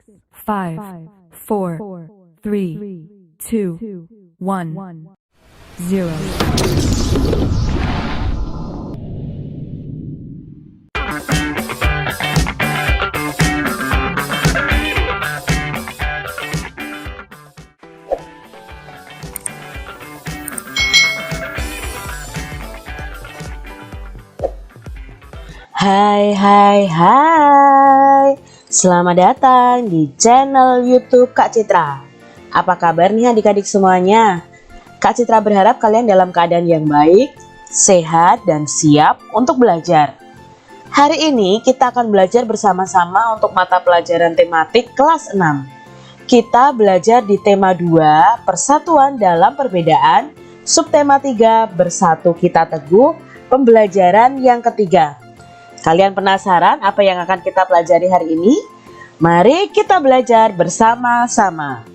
5, 4, 3, 2, 1, 0. Hai, selamat datang di channel YouTube Kak Citra. Apa kabar nih adik-adik semuanya? Kak Citra berharap kalian dalam keadaan yang baik, sehat, dan siap untuk belajar. Hari ini kita akan belajar bersama-sama untuk mata pelajaran tematik kelas 6. Kita belajar di tema 2, Persatuan dalam Perbedaan, subtema 3, Bersatu Kita Teguh, pembelajaran yang ketiga. Kalian penasaran apa yang akan kita pelajari hari ini? Mari kita belajar bersama-sama.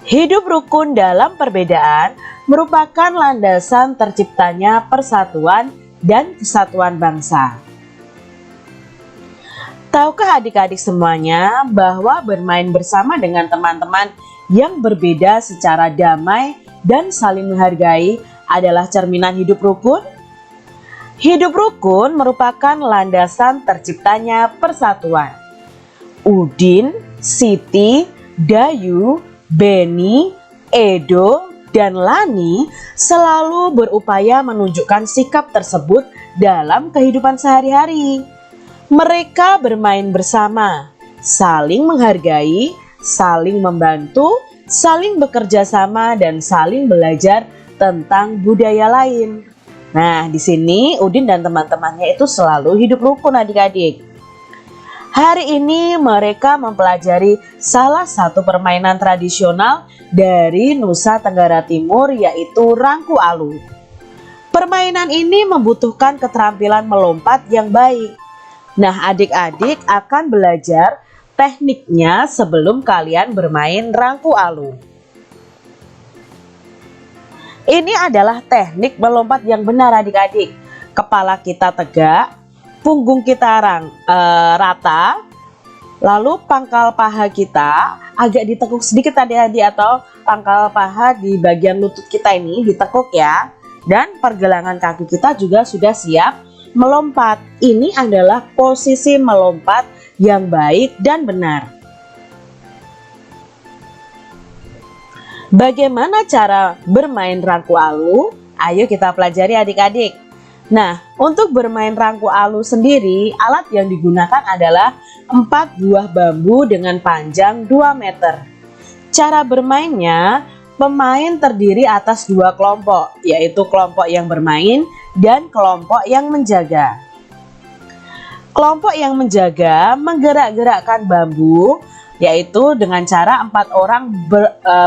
Hidup rukun dalam perbedaan merupakan landasan terciptanya persatuan dan kesatuan bangsa. Tahukah adik-adik semuanya bahwa bermain bersama dengan teman-teman yang berbeda secara damai dan saling menghargai adalah cerminan hidup rukun? Hidup rukun merupakan landasan terciptanya persatuan. Udin, Siti, Dayu, Beni, Edo, dan Lani selalu berupaya menunjukkan sikap tersebut dalam kehidupan sehari-hari. Mereka bermain bersama, saling menghargai, saling membantu, saling bekerja sama, dan saling belajar tentang budaya lain. Nah, di sini Udin dan teman-temannya itu selalu hidup rukun adik-adik. Hari ini mereka mempelajari salah satu permainan tradisional dari Nusa Tenggara Timur, yaitu rangku alu. Permainan ini membutuhkan keterampilan melompat yang baik. Nah, adik-adik akan belajar tekniknya sebelum kalian bermain rangku alu. Ini adalah teknik melompat yang benar adik-adik. Kepala kita tegak, punggung kita rata, lalu pangkal paha kita agak ditekuk sedikit adik-adik, atau pangkal paha di bagian lutut kita ini ditekuk ya. Dan pergelangan kaki kita juga sudah siap melompat. Ini adalah posisi melompat yang baik dan benar. Bagaimana cara bermain rangku alu? Ayo kita pelajari adik-adik. Nah, untuk bermain rangku alu sendiri, alat yang digunakan adalah 4 buah bambu dengan panjang 2 meter. Cara bermainnya, pemain terdiri atas 2 kelompok, yaitu kelompok yang bermain dan kelompok yang menjaga. Kelompok yang menjaga menggerak-gerakkan bambu, yaitu dengan cara 4 orang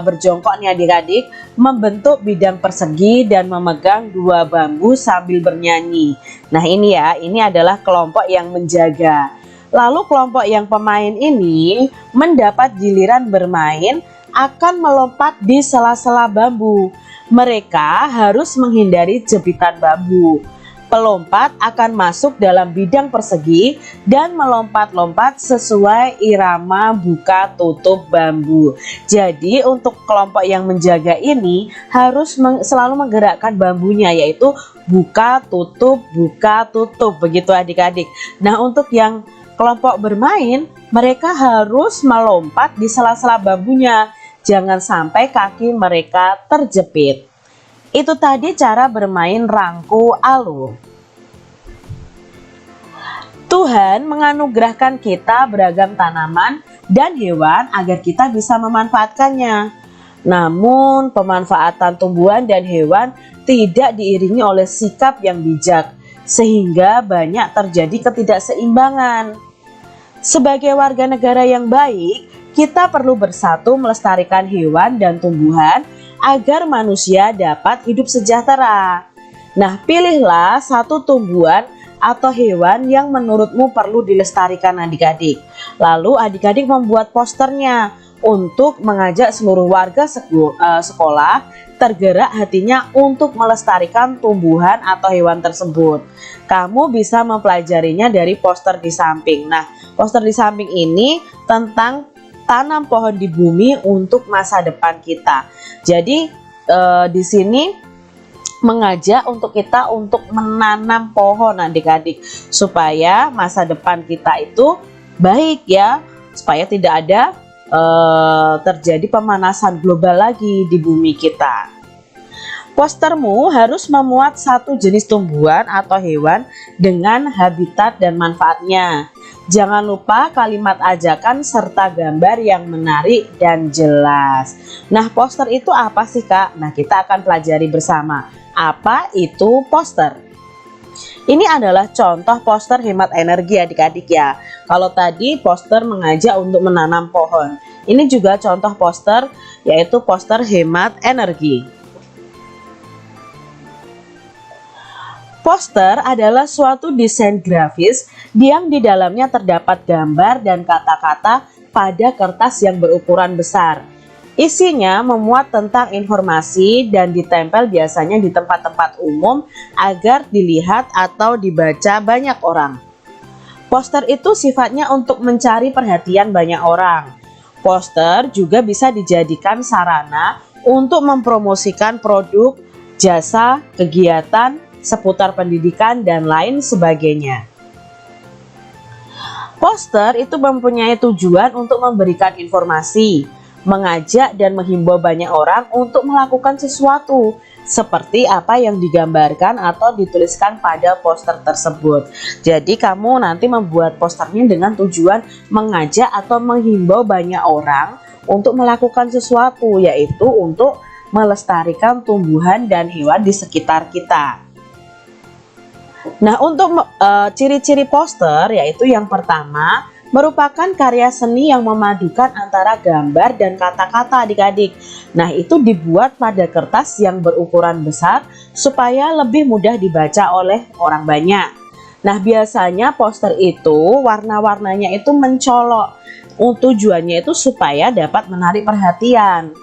berjongkok nih adik-adik, membentuk bidang persegi dan memegang 2 bambu sambil bernyanyi. Nah ini ya, ini adalah kelompok yang menjaga. Lalu kelompok yang pemain ini mendapat giliran bermain akan melompat di sela-sela bambu. Mereka harus menghindari jepitan bambu. Pelompat akan masuk dalam bidang persegi dan melompat-lompat sesuai irama buka tutup bambu. Jadi untuk kelompok yang menjaga ini harus selalu menggerakkan bambunya, yaitu buka tutup begitu adik-adik. Nah untuk yang kelompok bermain, mereka harus melompat di sela-sela bambunya. Jangan sampai kaki mereka terjepit. Itu tadi cara bermain rangku alu. Tuhan menganugerahkan kita beragam tanaman dan hewan agar kita bisa memanfaatkannya. Namun, pemanfaatan tumbuhan dan hewan tidak diiringi oleh sikap yang bijak, sehingga banyak terjadi ketidakseimbangan. Sebagai warga negara yang baik, kita perlu bersatu melestarikan hewan dan tumbuhan agar manusia dapat hidup sejahtera. Nah, pilihlah satu tumbuhan atau hewan yang menurutmu perlu dilestarikan adik-adik. Lalu adik-adik membuat posternya untuk mengajak seluruh warga sekolah tergerak hatinya untuk melestarikan tumbuhan atau hewan tersebut. Kamu bisa mempelajarinya dari poster di samping. Nah, Poster di samping ini tentang tanam pohon di bumi untuk masa depan kita. Jadi di sini mengajak untuk kita untuk menanam pohon adik-adik supaya masa depan kita itu baik ya, supaya tidak ada terjadi pemanasan global lagi di bumi kita. Postermu harus memuat satu jenis tumbuhan atau hewan dengan habitat dan manfaatnya. Jangan lupa kalimat ajakan serta gambar yang menarik dan jelas. Nah, poster itu apa sih, Kak? Nah, kita akan pelajari bersama. Apa itu poster? Ini adalah contoh poster hemat energi adik-adik ya. Kalau tadi poster mengajak untuk menanam pohon, ini juga contoh poster, yaitu poster hemat energi. Poster adalah suatu desain grafis yang di dalamnya terdapat gambar dan kata-kata pada kertas yang berukuran besar. Isinya memuat tentang informasi dan ditempel biasanya di tempat-tempat umum agar dilihat atau dibaca banyak orang. Poster itu sifatnya untuk mencari perhatian banyak orang. Poster juga bisa dijadikan sarana untuk mempromosikan produk, jasa, kegiatan, seputar pendidikan dan lain sebagainya. Poster itu mempunyai tujuan untuk memberikan informasi, mengajak dan menghimbau banyak orang untuk melakukan sesuatu seperti apa yang digambarkan atau dituliskan pada poster tersebut. Jadi kamu nanti membuat posternya dengan tujuan mengajak atau menghimbau banyak orang untuk melakukan sesuatu, yaitu untuk melestarikan tumbuhan dan hewan di sekitar kita. Nah, untuk ciri-ciri poster, yaitu yang pertama merupakan karya seni yang memadukan antara gambar dan kata-kata adik-adik. Nah, itu dibuat pada kertas yang berukuran besar supaya lebih mudah dibaca oleh orang banyak. Nah, biasanya poster itu warna-warnanya itu mencolok. Tujuannya itu supaya dapat menarik perhatian.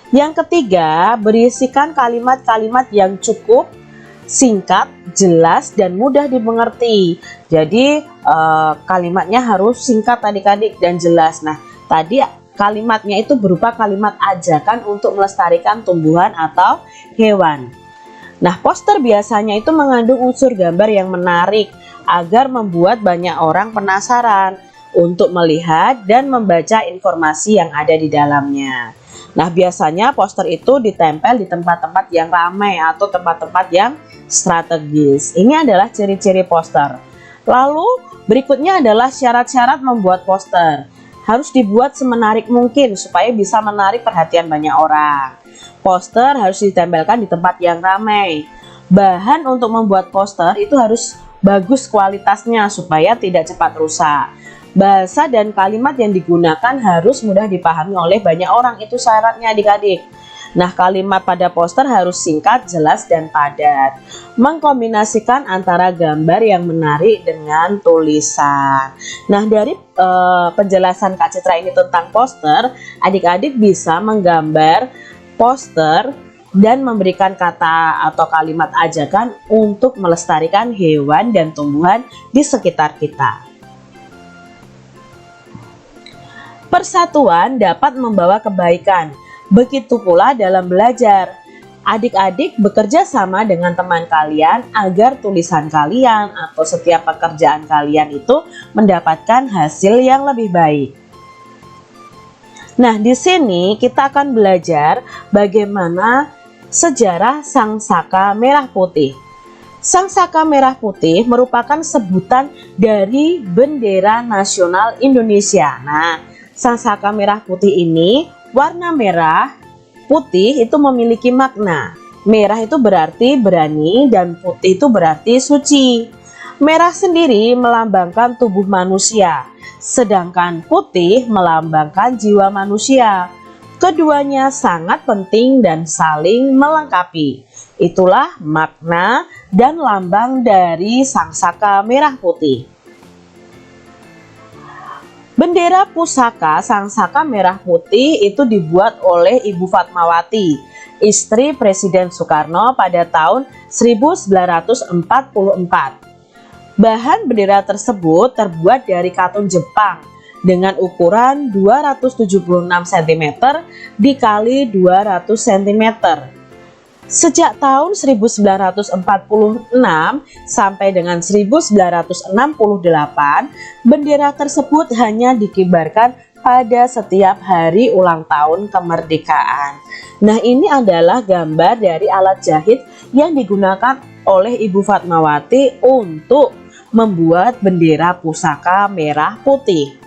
Yang ketiga, berisikan kalimat-kalimat yang cukup singkat, jelas, dan mudah dimengerti. Jadi kalimatnya harus singkat adik-adik dan jelas. Nah, tadi kalimatnya itu berupa kalimat ajakan untuk melestarikan tumbuhan atau hewan. Nah, poster biasanya itu mengandung unsur gambar yang menarik agar membuat banyak orang penasaran untuk melihat dan membaca informasi yang ada di dalamnya. Nah, biasanya poster itu ditempel di tempat-tempat yang ramai atau tempat-tempat yang strategis. Ini adalah ciri-ciri poster. Lalu berikutnya adalah syarat-syarat membuat poster. Harus dibuat semenarik mungkin supaya bisa menarik perhatian banyak orang. Poster harus ditempelkan di tempat yang ramai. Bahan untuk membuat poster itu harus bagus kualitasnya supaya tidak cepat rusak. Bahasa dan kalimat yang digunakan harus mudah dipahami oleh banyak orang. Itu syaratnya adik-adik. Nah, kalimat pada poster harus singkat, jelas, dan padat. Mengkombinasikan antara gambar yang menarik dengan tulisan. Nah, dari penjelasan Kak Citra ini tentang poster, adik-adik bisa menggambar poster dan memberikan kata atau kalimat ajakan untuk melestarikan hewan dan tumbuhan di sekitar kita. Persatuan dapat membawa kebaikan. Begitu pula dalam belajar. Adik-adik bekerja sama dengan teman kalian agar tulisan kalian atau setiap pekerjaan kalian itu mendapatkan hasil yang lebih baik. Nah, di sini kita akan belajar bagaimana sejarah Sangsaka Merah Putih. Sangsaka Merah Putih merupakan sebutan dari bendera nasional Indonesia. Nah, Sangsaka Merah Putih ini warna merah, putih itu memiliki makna. Merah itu berarti berani dan putih itu berarti suci. Merah sendiri melambangkan tubuh manusia, sedangkan putih melambangkan jiwa manusia. Keduanya sangat penting dan saling melengkapi. Itulah makna dan lambang dari Sangsaka Merah Putih. Bendera pusaka Sangsaka Merah Putih itu dibuat oleh Ibu Fatmawati, istri Presiden Soekarno pada tahun 1944. Bahan bendera tersebut terbuat dari katun Jepang dengan ukuran 276 cm dikali 200 cm. Sejak tahun 1946 sampai dengan 1968, bendera tersebut hanya dikibarkan pada setiap hari ulang tahun kemerdekaan. Nah, ini adalah gambar dari alat jahit yang digunakan oleh Ibu Fatmawati untuk membuat bendera pusaka merah putih.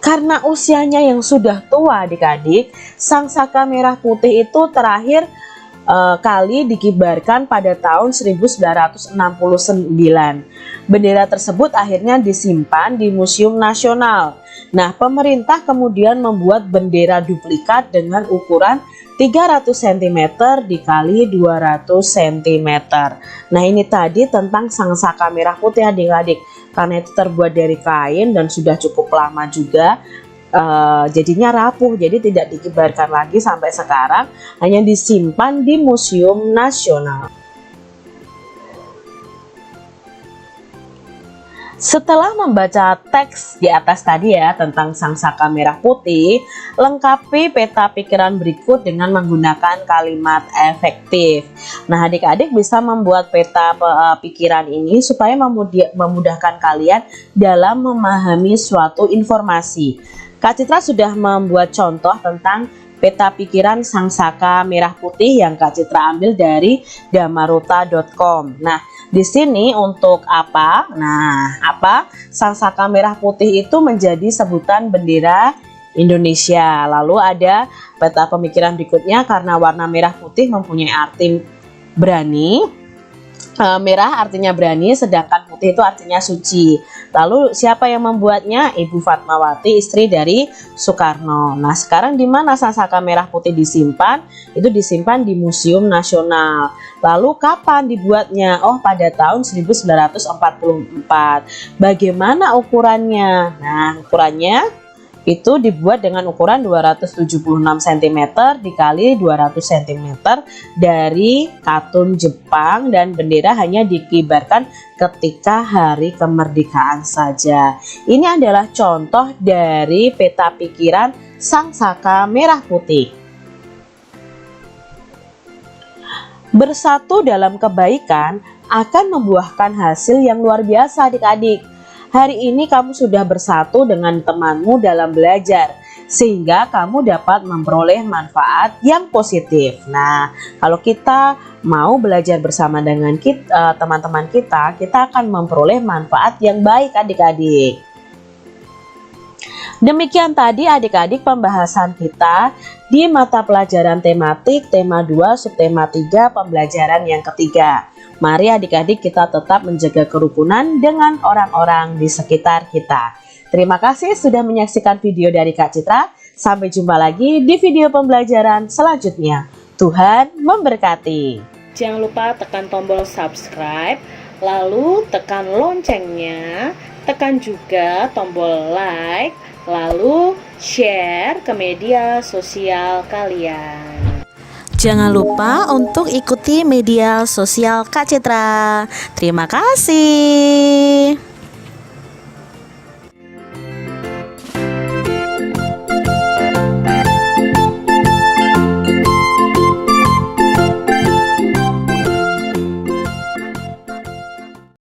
Karena usianya yang sudah tua adik-adik, sang saka merah putih itu terakhir kali dikibarkan pada tahun 1969. Bendera tersebut akhirnya disimpan di Museum Nasional. Nah, pemerintah kemudian membuat bendera duplikat dengan ukuran 300 cm dikali 200 cm. Nah, ini tadi tentang sang saka merah putih adik-adik. Karena itu terbuat dari kain dan sudah cukup lama juga, jadinya rapuh, jadi tidak dikibarkan lagi sampai sekarang, hanya disimpan di Museum Nasional. Setelah membaca teks di atas tadi ya tentang sang saka merah putih, lengkapi peta pikiran berikut dengan menggunakan kalimat efektif. Nah, adik-adik bisa membuat peta pikiran ini supaya memudahkan kalian dalam memahami suatu informasi. Kak Citra sudah membuat contoh tentang peta pikiran sang saka merah putih yang Kak Citra ambil dari damarota.com. Nah, di sini untuk apa? Nah, sang saka merah putih itu menjadi sebutan bendera Indonesia. Lalu ada peta pemikiran berikutnya, karena warna merah putih mempunyai arti berani. Merah artinya berani, sedangkan putih itu artinya suci. Lalu siapa yang membuatnya? Ibu Fatmawati, istri dari Soekarno. Nah, sekarang di mana sang saka merah putih disimpan? Itu disimpan di Museum Nasional. Lalu kapan dibuatnya? Oh, pada tahun 1944. Bagaimana ukurannya? Nah, ukurannya itu dibuat dengan ukuran 276 cm dikali 200 cm dari katun Jepang, dan bendera hanya dikibarkan ketika hari kemerdekaan saja. Ini adalah contoh dari peta pikiran sang saka merah putih. Bersatu dalam kebaikan akan membuahkan hasil yang luar biasa adik-adik. Hari ini kamu sudah bersatu dengan temanmu dalam belajar, sehingga kamu dapat memperoleh manfaat yang positif. Nah, kalau kita mau belajar bersama dengan teman-teman kita akan memperoleh manfaat yang baik adik-adik. Demikian tadi adik-adik pembahasan kita di mata pelajaran tematik tema 2 subtema 3 pembelajaran yang ketiga. Mari adik-adik kita tetap menjaga kerukunan dengan orang-orang di sekitar kita. Terima kasih sudah menyaksikan video dari Kak Citra. Sampai jumpa lagi di video pembelajaran selanjutnya. Tuhan memberkati. Jangan lupa tekan tombol subscribe, lalu tekan loncengnya, tekan juga tombol like, lalu share ke media sosial kalian. Jangan lupa untuk ikuti media sosial Kak Citra. Terima kasih.